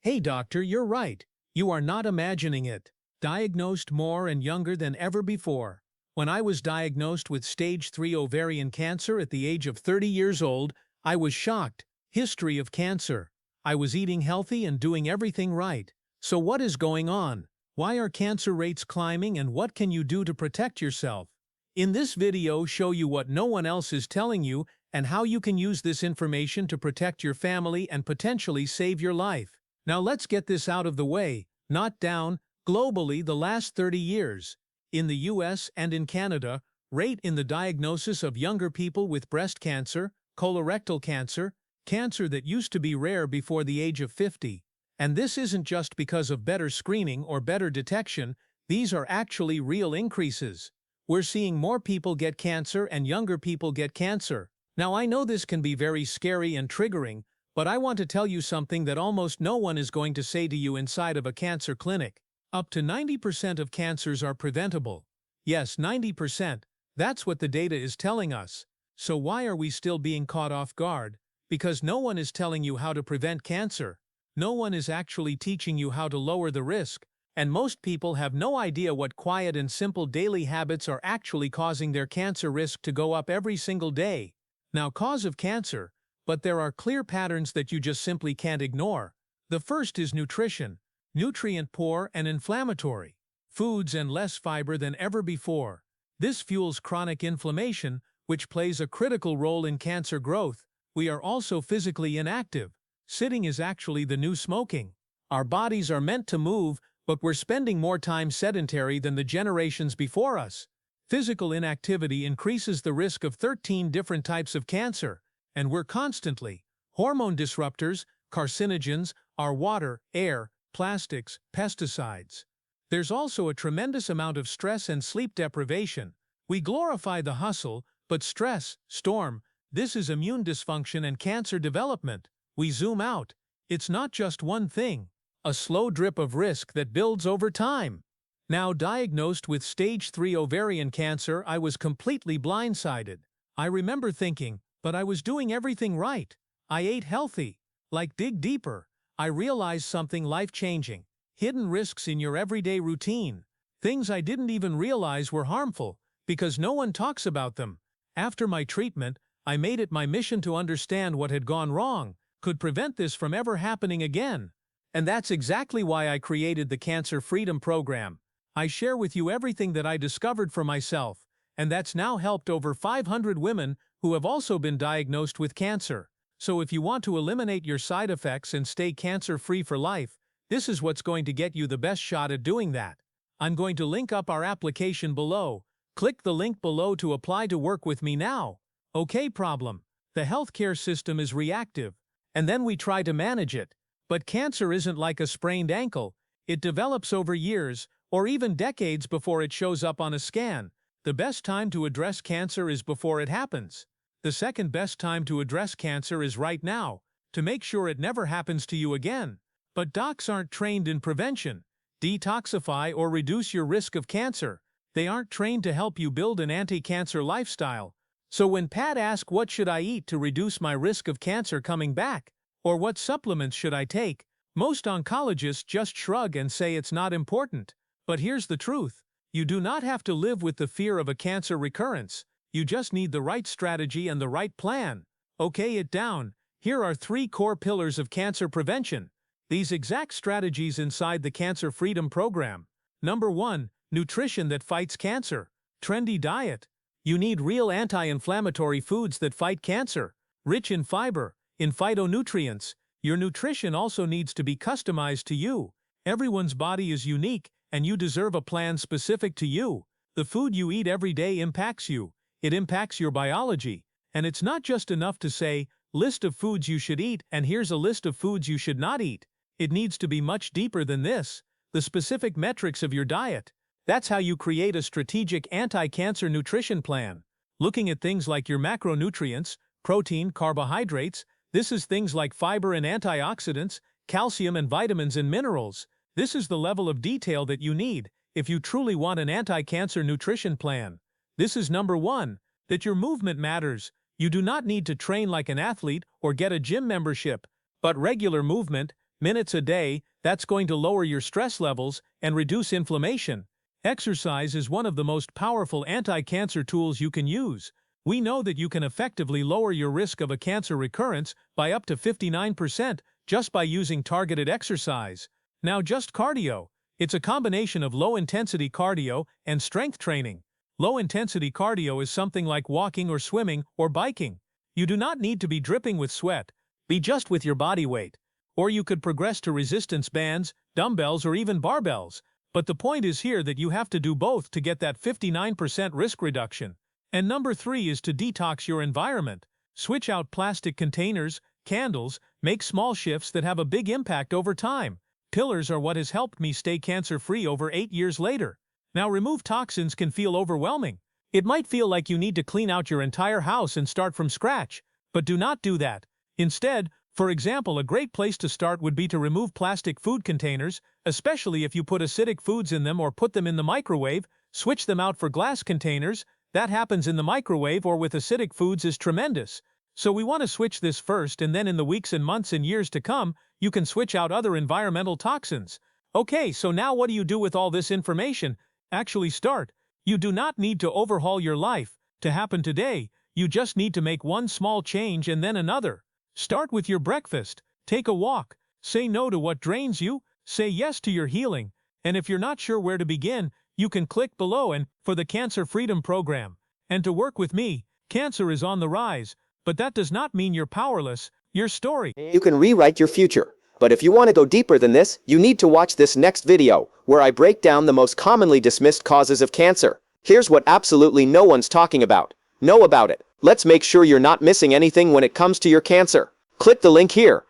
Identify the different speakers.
Speaker 1: Hey doctor, you're right. You are not imagining it. Diagnosed more and younger than ever before. When I was diagnosed with stage 3 ovarian cancer at the age of 30 years old, I was shocked. History of cancer. I was eating healthy and doing everything right. So what is going on? Why are cancer rates climbing and what can you do to protect yourself? In this video, show you what no one else is telling you and how you can use this information to protect your family and potentially save your life. Now let's get this out of the way. Not down. Globally, the last 30 years. In the US and in Canada, rate in the diagnosis of younger people with breast cancer, colorectal cancer, cancer that used to be rare before the age of 50. And this isn't just because of better screening or better detection, these are actually real increases. We're seeing more people get cancer and younger people get cancer. Now I know this can be very scary and triggering, but I want to tell you something that almost no one is going to say to you inside of a cancer clinic. Up to 90% of cancers are preventable. Yes, 90%. That's what the data is telling us. So why are we still being caught off guard? Because no one is telling you how to prevent cancer. No one is actually teaching you how to lower the risk. And most people have no idea what quiet and simple daily habits are actually causing their cancer risk to go up every single day. Now, cause of cancer. But there are clear patterns that you just simply can't ignore. The first is nutrition. Nutrient-poor and inflammatory. Foods and less fiber than ever before. This fuels chronic inflammation, which plays a critical role in cancer growth. We are also physically inactive. Sitting is actually the new smoking. Our bodies are meant to move, but we're spending more time sedentary than the generations before us. Physical inactivity increases the risk of 13 different types of cancer. And we're constantly. Hormone disruptors, carcinogens, our water, air, plastics, pesticides. There's also a tremendous amount of stress and sleep deprivation. We glorify the hustle, but stress, storm, this is immune dysfunction and cancer development. We zoom out. It's not just one thing. A slow drip of risk that builds over time. Now diagnosed with stage 3 ovarian cancer, I was completely blindsided. I remember thinking, but I was doing everything right. I ate healthy. Like dig deeper. I realized something life-changing. Hidden risks in your everyday routine. Things I didn't even realize were harmful, because no one talks about them. After my treatment, I made it my mission to understand what had gone wrong, could prevent this from ever happening again. And that's exactly why I created the Cancer Freedom Program. I share with you everything that I discovered for myself, and that's now helped over 500 women who have also been diagnosed with cancer. So if you want to eliminate your side effects and stay cancer-free for life, this is what's going to get you the best shot at doing that. I'm going to link up our application below. Click the link below to apply to work with me now. Okay, problem. The healthcare system is reactive, and then we try to manage it. But cancer isn't like a sprained ankle. It develops over years, or even decades before it shows up on a scan. The best time to address cancer is before it happens. The second best time to address cancer is right now, to make sure it never happens to you again. But docs aren't trained in prevention. Detoxify or reduce your risk of cancer. They aren't trained to help you build an anti-cancer lifestyle. So when Pat asks what should I eat to reduce my risk of cancer coming back, or what supplements should I take, most oncologists just shrug and say it's not important. But here's the truth. You do not have to live with the fear of a cancer recurrence. You just need the right strategy and the right plan. Okay, it down. Here are 3 core pillars of cancer prevention. These exact strategies inside the Cancer Freedom Program. Number 1. Nutrition that fights cancer. Trendy diet. You need real anti-inflammatory foods that fight cancer. Rich in fiber, in phytonutrients. Your nutrition also needs to be customized to you. Everyone's body is unique, and you deserve a plan specific to you. The food you eat every day impacts you. It impacts your biology. And it's not just enough to say, list of foods you should eat, and here's a list of foods you should not eat. It needs to be much deeper than this. The specific metrics of your diet. That's how you create a strategic anti-cancer nutrition plan. Looking at things like your macronutrients, protein, carbohydrates, this is things like fiber and antioxidants, calcium and vitamins and minerals. This is the level of detail that you need if you truly want an anti-cancer nutrition plan. This is number 1, that your movement matters. You do not need to train like an athlete or get a gym membership, but regular movement, minutes a day, that's going to lower your stress levels and reduce inflammation. Exercise is one of the most powerful anti-cancer tools you can use. We know that you can effectively lower your risk of a cancer recurrence by up to 59% just by using targeted exercise. Now, just cardio. It's a combination of low-intensity cardio and strength training. Low-intensity cardio is something like walking or swimming or biking. You do not need to be dripping with sweat. Be just with your body weight. Or you could progress to resistance bands, dumbbells, or even barbells. But the point is here that you have to do both to get that 59% risk reduction. And number 3 is to detox your environment. Switch out plastic containers, candles, make small shifts that have a big impact over time. Pillars are what has helped me stay cancer-free over 8 years later. Now, remove toxins can feel overwhelming. It might feel like you need to clean out your entire house and start from scratch, but do not do that. Instead, for example, a great place to start would be to remove plastic food containers, especially if you put acidic foods in them or put them in the microwave. Switch them out for glass containers. That happens in the microwave or with acidic foods is tremendous. So we want to switch this first, and then in the weeks and months and years to come, you can switch out other environmental toxins. Okay, so now what do you do with all this information? Actually start. You do not need to overhaul your life to happen today. You just need to make one small change and then another. Start with your breakfast. Take a walk. Say no to what drains you. Say yes to your healing. And if you're not sure where to begin, you can click below and for the Cancer Freedom Program. And to work with me, cancer is on the rise, but that does not mean you're powerless. Your story.
Speaker 2: You can rewrite your future. But if you want to go deeper than this, you need to watch this next video, where I break down the most commonly dismissed causes of cancer. Here's what absolutely no one's talking about. Know about it. Let's make sure you're not missing anything when it comes to your cancer. Click the link here.